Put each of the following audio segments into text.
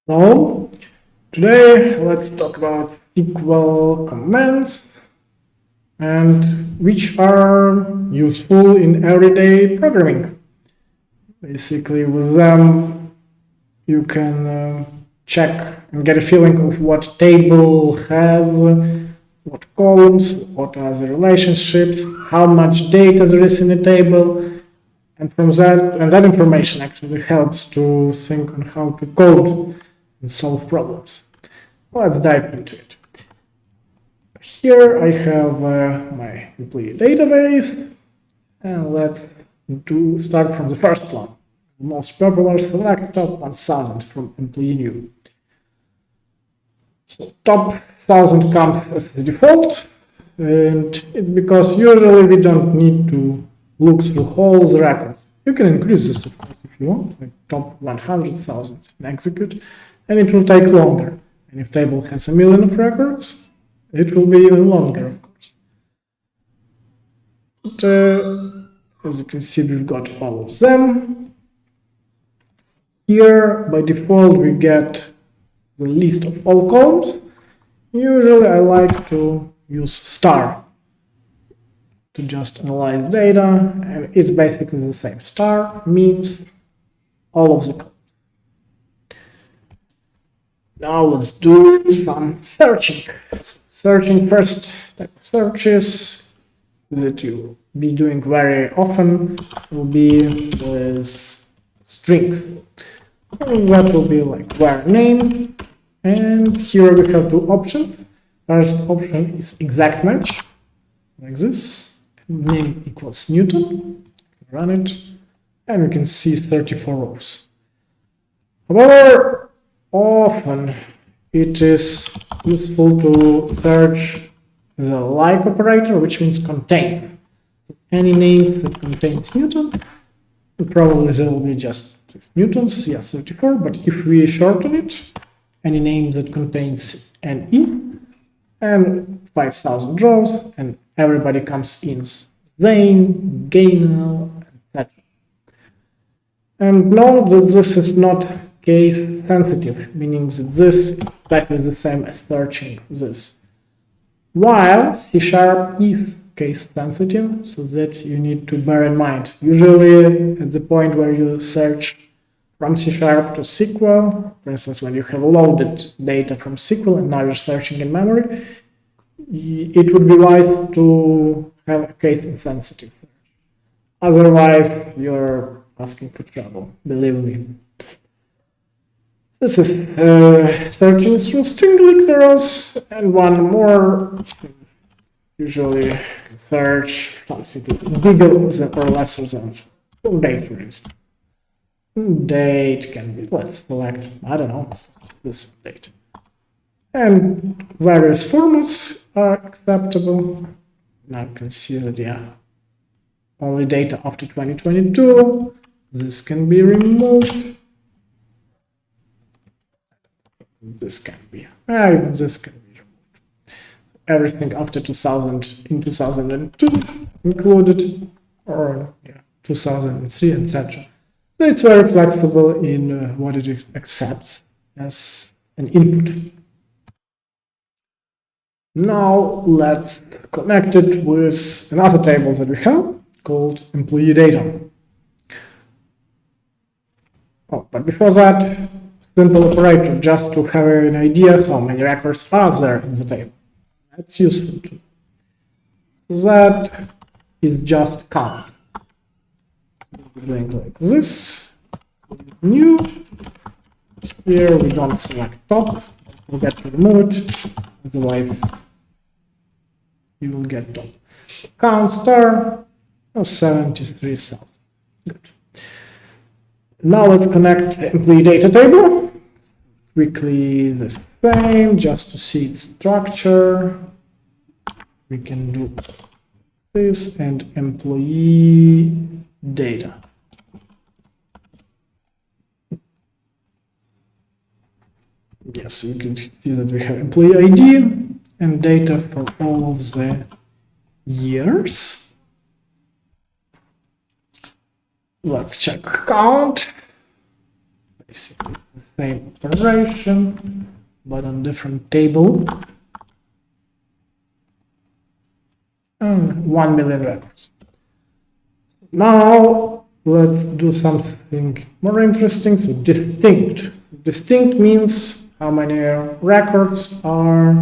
So, today let's talk about SQL commands and which are useful in everyday programming. Basically, with them, you can check and get a feeling of what table has, what columns, what are the relationships, how much data there is in the table, and from that information actually helps to think on how to code and solve problems. Let's dive into it. Here I have my employee database, and let's start from the first one. The most popular, select top 1000 from employee new. So top 1000 comes as the default, and it's because usually we don't need to look through all the records. You can increase this, of course, if you want, like top 100,000 and execute, and it will take longer. And if table has 1,000,000 of records, it will be even longer, of course. But, as you can see, we've got all of them. Here, by default, we get the list of all columns. Usually, I like to use star to just analyze data, and it's basically the same. Star means all of the columns. Now let's do some searching. Searching first type of searches that you'll be doing very often will be with strings. And that will be like var name, and here we have two options. First option is exact match, like this. Name equals Newton. Run it, and we can see 34 rows. However, often it is useful to search the like operator, which means contains. Any name that contains Newton, probably there will be just 6 newtons, yeah, 34, but if we shorten it, any name that contains NE, and 5,000 rows, and everybody comes in Zane, Gainel, etc. And note that this is not case sensitive, meaning that this is exactly the same as searching this. While C# is case sensitive, so that you need to bear in mind. Usually at the point where you search from C# to SQL, for instance, when you have loaded data from SQL and now you're searching in memory, it would be wise to have a case insensitive search. Otherwise, you're asking for trouble, believe me. This is searching through string literals, and one more. Usually search something bigger or lesser than date, for instance. Date can be, let's select, I don't know, this date. And various formats are acceptable. Now you can see that, yeah, only data after 2022. This can be removed. This can be, even this can be removed. Everything after 2000 in 2002 included, or yeah, 2003, etc. So it's very flexible in what it accepts as an input. Now let's connect it with another table that we have called employee data. Oh, but before that, simple operator just to have an idea how many records are there in the table. That's useful too. That is just count. We're doing like this. New. Here we don't select top. We'll get to remove it. Otherwise, you will get top. Count star 73,000. Good. Now let's connect the employee data table. Quickly the same, just to see its structure. We can do this and employee data. Yes, we can see that we have employee ID and data for all of the years. Let's check count. Basically, same operation, but on different table. And 1 million records. Now let's do something more interesting. So distinct. Distinct means how many records are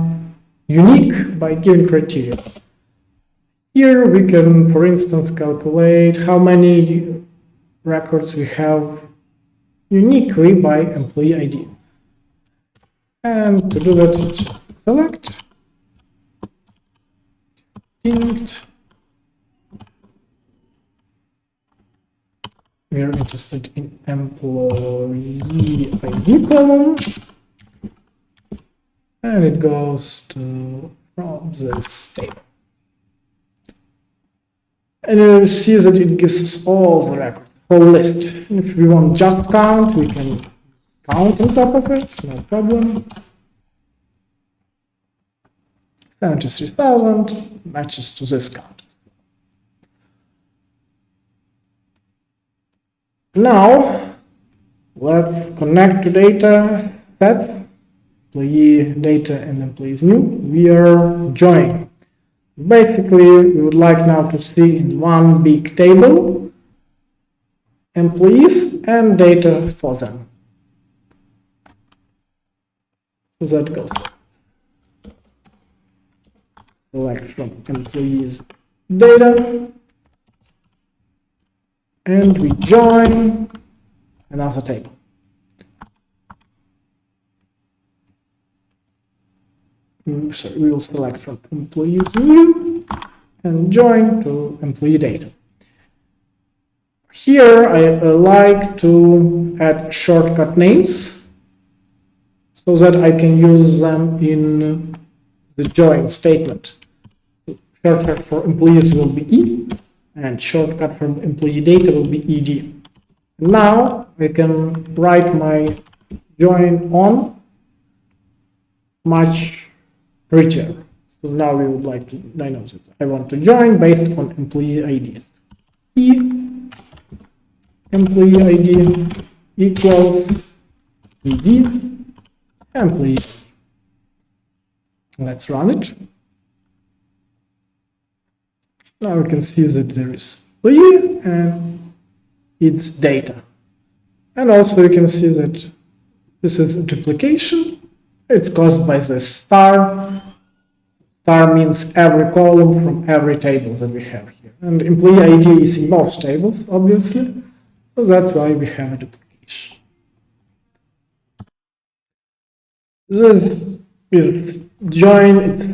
unique by given criteria. Here we can, for instance, calculate how many records we have uniquely by employee ID. And to do that, just select distinct. We are interested in employee ID column, and it goes to from this table. And you see that it gives us all the records, whole list. And if we want just count, we can count on top of it, no problem. 73,000 matches to this count. Now, let's connect to data sets, employee data and employees new. We are joining. Basically, we would like now to see in one big table employees and data for them. So that goes. Select from employees data, and we join another table. So we will select from employees new and join to employee data. Here I like to add shortcut names so that I can use them in the join statement. Shortcut for employees will be E, and shortcut from employee data will be ED. Now I can write my join on much prettier. So now we would like to diagnose it. I want to join based on employee IDs. E employee ID equals ED employee. Let's run it. Now we can see that there is employee and its data. And also you can see that this is a duplication. It's caused by the star. Star means every column from every table that we have here. And employee ID is in both tables, obviously. So that's why we have a duplication. This is join. Its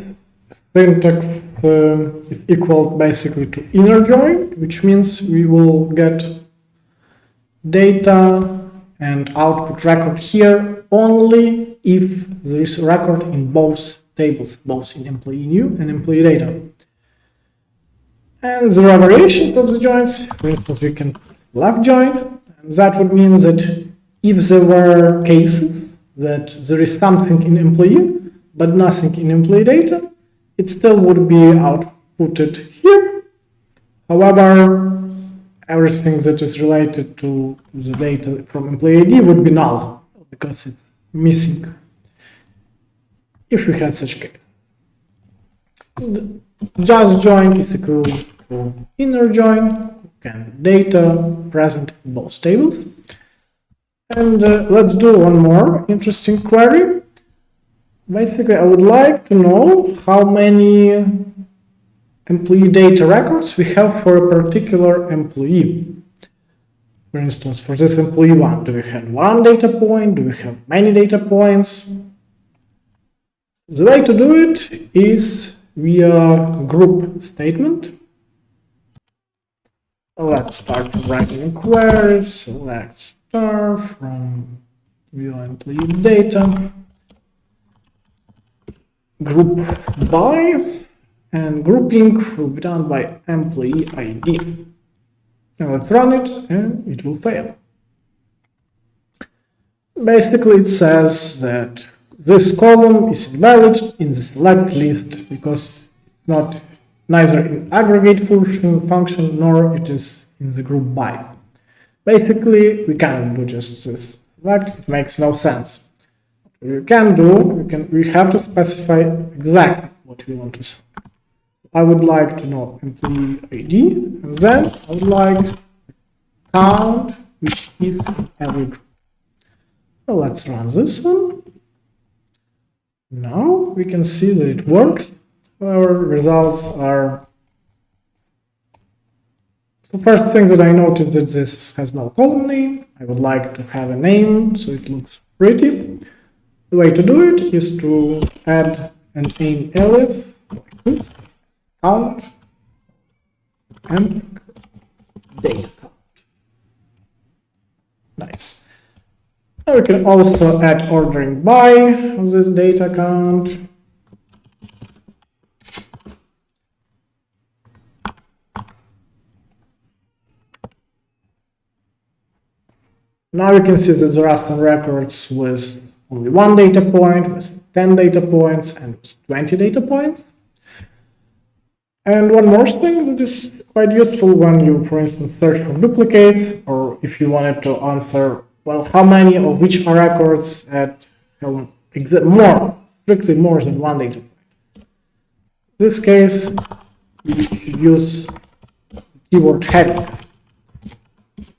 syntax is equal basically to inner join, which means we will get data and output record here only if there is a record in both tables, both in employee new and employee data. And there are variations of the joins. For instance, we can left join, and that would mean that if there were cases that there is something in employee but nothing in employee data, it still would be outputted here. However, everything that is related to the data from employee ID would be null because it's missing if we had such case. Just join is equal to inner join, can data present in both tables. And let's do one more interesting query. Basically, I would like to know how many employee data records we have for a particular employee. For instance, for this employee one, do we have one data point? Do we have many data points? The way to do it is via group statement. Let's start from writing a query. Select star from view employee data. Group by, and grouping will be done by employee ID. Now let's run it, and it will fail. Basically, it says that this column is invalid in the select list because it's not neither in aggregate function nor it is in the group by. Basically, we can do just this That it makes no sense. What you can do, we have to specify exactly what we want to say. I would like to know employee ID, and then I would like count, which is in every group. So let's run this one. Now we can see that it works. Our results are. The first thing that I noticed that this has no column name. I would like to have a name so it looks pretty. The way to do it is to add an name alias like this, count and data count. Nice. Now we can also add ordering by of this data count. Now you can see that there are some records with only one data point, with 10 data points, and with 20 data points. And one more thing that is quite useful when you, for instance, search for duplicates, or if you wanted to answer, well, how many of which are records at strictly more than one data point. In this case, you should use the keyword having.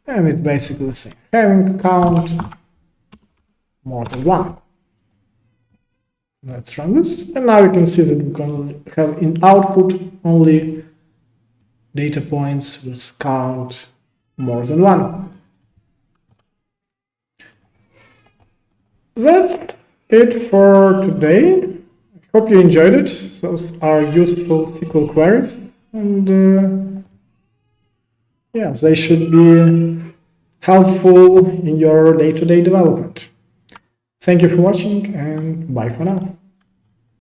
And it's basically the same. Having count more than one. Let's run this. And now you can see that we can have in output only data points with count more than one. That's it for today. I hope you enjoyed it. Those are useful SQL queries. And yes, they should be helpful in your day-to-day development. Thank you for watching, and bye for now.